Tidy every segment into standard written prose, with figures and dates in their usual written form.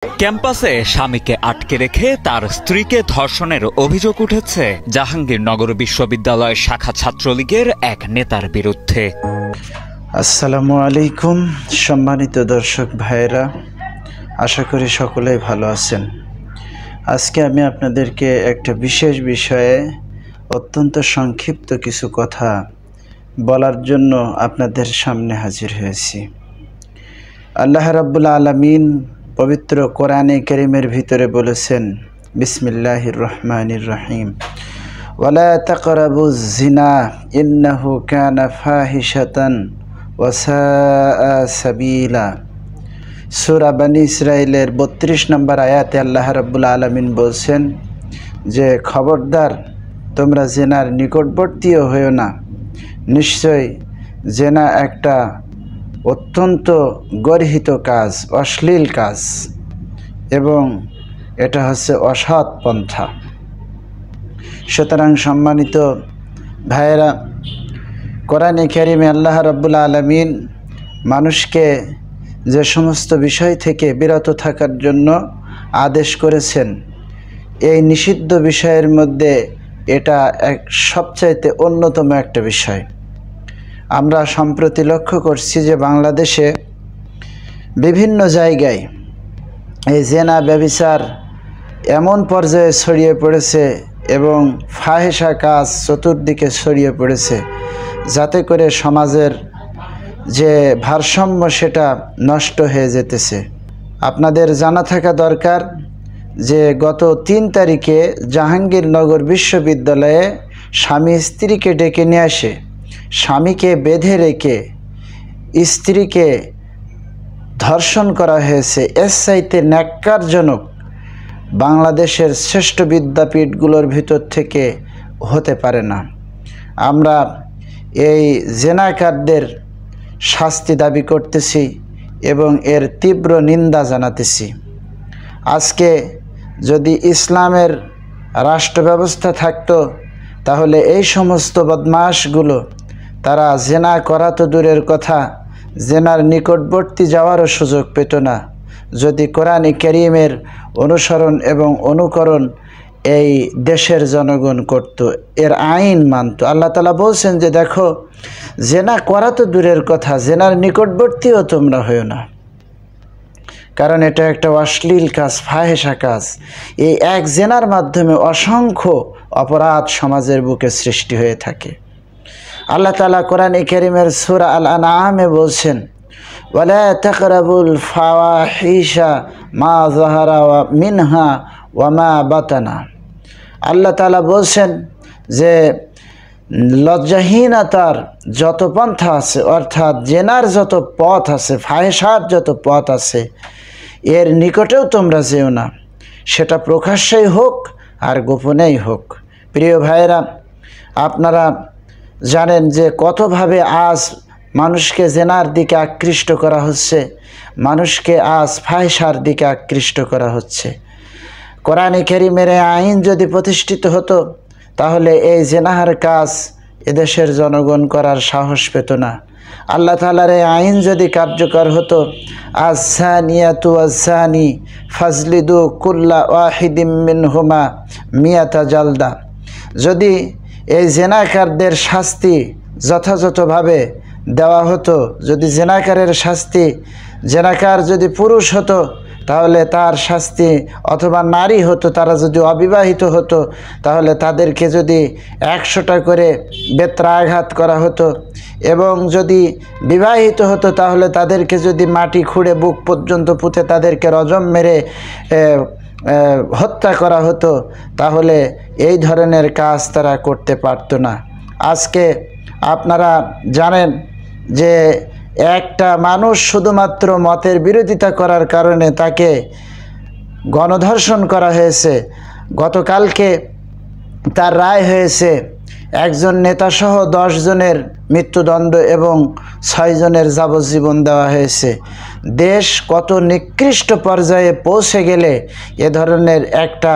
ক্যাম্পাসে স্বামীকে আটকে রেখে তার স্ত্রীকে ধর্ষণের অভিযোগ উঠেছে জাহাঙ্গীরনগর বিশ্ববিদ্যালয় শাখা ছাত্রলীগের এক নেতার বিরুদ্ধে। আসসালামু আলাইকুম সম্মানিত দর্শক ভাইয়েরা, আশা করি সকলেই ভালো আছেন। আজকে আমি আপনাদেরকে একটা বিশেষ বিষয়ে অত্যন্ত সংক্ষিপ্ত কিছু কথা বলার জন্য আপনাদের সামনে হাজির হয়েছি। আল্লাহ রাব্বুল আলামিন পবিত্র কোরআনে কারীমের ভিতরে বলেছেন, বিসমিল্লাহির রহমানির রহিম, ওয়ালা তাকরাবুজ জিনা ইন্নাহু কানা ফাহিশাতান ওয়া সাআ সাবিলা। সূরা বনী ইসরাঈলের ৩২ নম্বর আয়াতে আল্লাহ রাব্বুল আলামিন বলছেন যে খবরদার তোমরা জেনার নিকটবর্তীও হইও না। নিশ্চয় জেনা একটা অত্যন্ত গর্হিত কাজ, অশ্লীল কাজ, এবং এটা হচ্ছে অসৎ পন্থা। সুতরাং সম্মানিত ভাইয়েরা, কোরআনে কারীমে আল্লাহ রাব্বুল আলামিন মানুষকে যে সমস্ত বিষয় থেকে বিরত থাকার জন্য আদেশ করেছেন, এই নিষিদ্ধ বিষয়ের মধ্যে এটা এক সবচাইতে অন্যতম একটা বিষয়। আমরা সম্প্রতি লক্ষ্য করছি যে বাংলাদেশে বিভিন্ন জায়গায় এই জেনা ব্যভিচার এমন পর্যায়ে ছড়িয়ে পড়েছে এবং ফাহেসা কাজ চতুর্দিকে ছড়িয়ে পড়েছে, যাতে করে সমাজের যে ভারসাম্য সেটা নষ্ট হয়ে যেতেছে। আপনাদের জানা থাকা দরকার যে গত ৩ তারিখে জাহাঙ্গীরনগর বিশ্ববিদ্যালয়ে স্বামী স্ত্রীকে ডেকে নিয়ে আসে স্বামীকে বেঁধে রেখে স্ত্রীকে ধর্ষণ করা হয়েছে। এর চাইতে ন্যাক্কারজনক বাংলাদেশের শ্রেষ্ঠ বিদ্যাপীঠগুলোর ভিতর থেকে হতে পারে না। আমরা এই জেনাকারদের শাস্তি দাবি করতেছি এবং এর তীব্র নিন্দা জানাতেছি। আজকে যদি ইসলামের রাষ্ট্র ব্যবস্থা থাকতো, তাহলে এই সমস্ত বদমাশগুলো তারা জেনা করা তো দূরের কথা, জেনার নিকটবর্তী যাওয়ারও সুযোগ পেত না, যদি কোরআনে কারীমের অনুসরণ এবং অনুকরণ এই দেশের জনগণ করত, এর আইন মানত। আল্লাহ তাআলা বলছেন যে দেখো, জেনা করা তো দূরের কথা, জেনার নিকটবর্তীও তোমরা হইও না, কারণ এটা একটা অশ্লীল কাজ, ফাহেসা কাজ। এই এক জেনার মাধ্যমে অসংখ্য অপরাধ সমাজের বুকে সৃষ্টি হয়ে থাকে। আল্লাহ তাআলা কোরআনে কারীমের সূরা আল আনআমে বলছেন, ওয়ালা তাকরাবুল ফাওয়াহিশা মা যাহারা মিনহা ওয়া মা বাতানা। আল্লাহ তাআলা বলছেন যে লজ্জাহীনতার যত পন্থা আছে, অর্থাৎ জেনার যত পথ আছে, ফাহেসার যত পথ আছে, এর নিকটেও তোমরা যেও না, সেটা প্রকাশ্যেই হোক আর গোপনেই হোক। প্রিয় ভাইয়েরা, আপনারা জানেন যে কতভাবে আজ মানুষকে জেনার দিকে আকৃষ্ট করা হচ্ছে, মানুষকে আজ ফাহেসার দিকে আকৃষ্ট করা হচ্ছে। কোরআনে কারীমের আইন যদি প্রতিষ্ঠিত হতো, তাহলে এই জেনাহার কাজ এদেশের জনগণ করার সাহস পেত না। আল্লাহ তাআলার এই আইন যদি কার্যকর হতো, আয-যানিয়াতু ওয়াজ-যানি ফাজলিদু কুল্লা ওয়াহিদিম মিনহুমা মিয়াতা জালদা, যদি এই জেনাকারদের শাস্তি যথাযথভাবে দেওয়া হতো, যদি জেনাকারের শাস্তি, জেনাকার যদি পুরুষ হতো তাহলে তার শাস্তি, অথবা নারী হতো, তারা যদি অবিবাহিত হতো তাহলে তাদেরকে যদি 100টা করে বেত্রাঘাত করা হতো, এবং যদি বিবাহিত হতো তাহলে তাদেরকে যদি মাটি খুঁড়ে বুক পর্যন্ত পুঁতে তাদেরকে রজম মেরে হত্যা করা হতো, তাহলে এই ধরনের কাজ তারা করতে পারতো না। আজকে আপনারা জানেন যে একটা মানুষ শুধুমাত্র মতের বিরোধিতা করার কারণে তাকে গণধর্ষণ করা হয়েছে। গতকালকে তার রায় হয়েছে, একজন নেতাসহ 10 জনের মৃত্যুদণ্ড এবং 6 জনের যাবজ্জীবন দেওয়া হয়েছে। দেশ কত নিকৃষ্ট পর্যায়ে পৌঁছে গেলে এ ধরনের একটা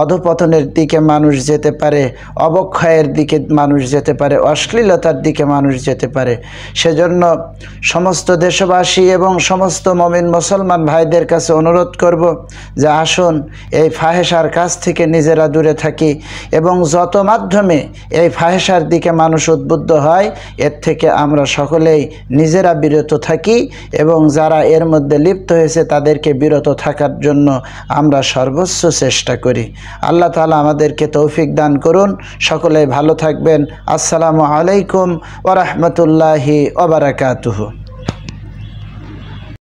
অধপতনের দিকে মানুষ যেতে পারে, অবক্ষয়ের দিকে মানুষ যেতে পারে, অশ্লীলতার দিকে মানুষ যেতে পারে। সেজন্য সমস্ত দেশবাসী এবং সমস্ত মুমিন মুসলমান ভাইদের কাছে অনুরোধ করব যে আসুন এই ফাহেসার কাছ থেকে নিজেরা দূরে থাকি এবং যত মাধ্যমে এই ফাহেসার দিকে মানুষ উদ্বুদ্ধ হয় এর থেকে আমরা সকলেই নিজেরা বিরত থাকি এবং যারা এর মধ্যে লিপ্ত হয়েছে তাদেরকে বিরত থাকার জন্য আমরা সর্বোচ্চ চেষ্টা করি। আল্লাহ তাআলা আমাদেরকে তৌফিক দান করুন। সকলেই ভালো থাকবেন। আসসালামু আলাইকুম ওয়া রাহমাতুল্লাহি ওয়া বারাকাতুহু।